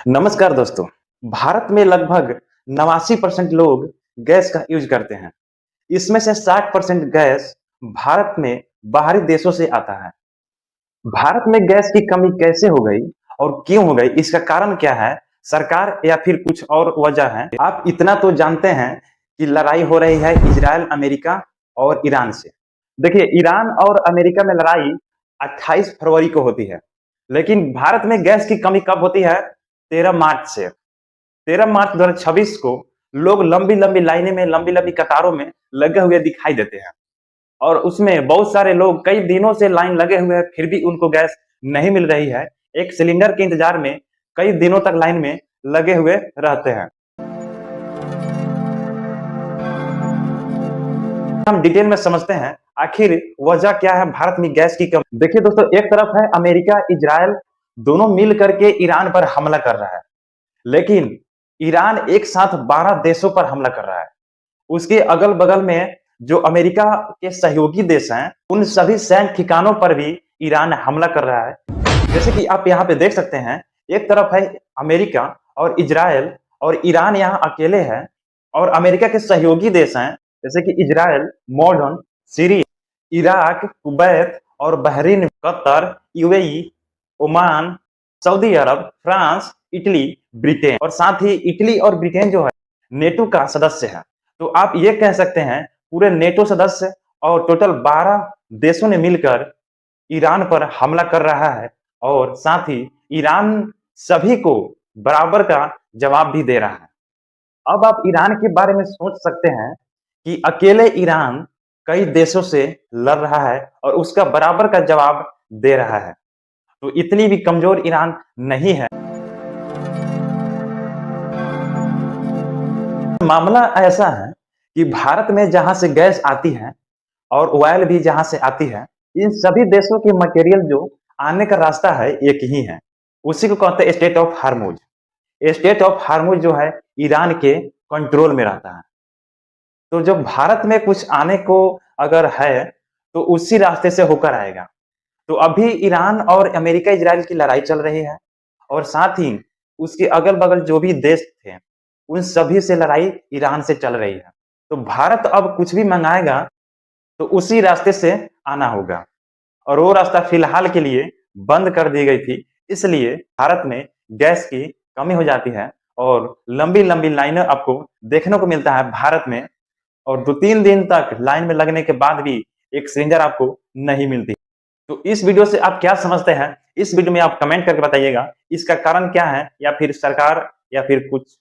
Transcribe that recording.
नमस्कार दोस्तों। भारत में लगभग 89% लोग गैस का यूज करते हैं। इसमें से 60% गैस भारत में बाहरी देशों से आता है। भारत में गैस की कमी कैसे हो गई और क्यों हो गई, इसका कारण क्या है? सरकार या फिर कुछ और वजह है? आप इतना तो जानते हैं कि लड़ाई हो रही है इजराइल, अमेरिका और ईरान से। देखिए, ईरान और अमेरिका में लड़ाई 28 फरवरी को होती है, लेकिन भारत में गैस की कमी कब होती है? 13 मार्च से। 13 मार्च 2026 को लोग लंबी-लंबी लाइनें में, लंबी-लंबी कतारों में लगे हुए दिखाई देते हैं और उसमें बहुत सारे लोग कई दिनों से लाइन लगे हुए हैं, फिर भी उनको गैस नहीं मिल रही है। एक सिलेंडर के इंतजार में कई दिनों तक लाइन में लगे हुए रहते हैं। हम डिटेल में समझते हैं आखिर वजह क्या है भारत में गैस की कमी। देखिए दोस्तों, एक तरफ है अमेरिका, इजराइल, दोनों मिल करके ईरान पर हमला कर रहा है, लेकिन ईरान एक साथ 12 देशों पर हमला कर रहा है। उसके अगल-बगल में जो अमेरिका के सहयोगी देश हैं, उन सभी सैन्य ठिकानों पर भी ईरान हमला कर रहा है। जैसे कि आप यहाँ पे देख सकते हैं, एक तरफ है अमेरिका और इजराइल और ईरान यहाँ अकेले है और अमेरिका के सहयोगी देश हैं, जैसे कि Israel, Jordan, Syria, Iraq, Kuwait और Bahrain, Qatar, UAE, Oman, Saudi Arabia, France, Italy, Britain और साथ ही इटली और ब्रिटेन जो है नेटो का सदस्य है। तो आप ये कह सकते हैं पूरे नेटो सदस्य और टोटल 12 देशों ने मिलकर ईरान पर हमला कर रहा है और साथ ही ईरान सभी को बराबर का जवाब भी दे रहा है। अब आप ईरान के बारे में सोच सकते हैं कि अकेले ईरान कई देशों से लड़ रहा है और उसका बराबर का जवाब दे रहा है। तो इतनी भी कमजोर ईरान नहीं है। मामला ऐसा है कि भारत में जहां से गैस आती है और ऑयल भी जहां से आती है, इन सभी देशों के मटेरियल जो आने का रास्ता है एक ही है। उसी को कहते हैं state of Hormuz. State of Hormuz जो है ईरान के कंट्रोल में रहता है। तो जब भारत में कुछ आने को अगर है तो उसी रास्ते से होकर आएगा। तो अभी ईरान और अमेरिका इजराइल की लड़ाई चल रही है और साथ ही उसके अगल-बगल जो भी देश थे, उन सभी से लड़ाई ईरान से चल रही है। तो भारत अब कुछ भी मंगाएगा तो उसी रास्ते से आना होगा और वो रास्ता फिलहाल के लिए बंद कर दी गई थी। इसलिए भारत में गैस की कमी हो जाती है और लंबी-लंबी लाइनें आपको देखने को मिलता है भारत में और 2-3 दिन तक लाइन में लगने के बाद भी एक सिलेंडर आपको नहीं मिलती। तो इस वीडियो से आप क्या समझते हैं? इस वीडियो में आप कमेंट करके बताइएगा। इसका कारण क्या है या फिर सरकार या फिर कुछ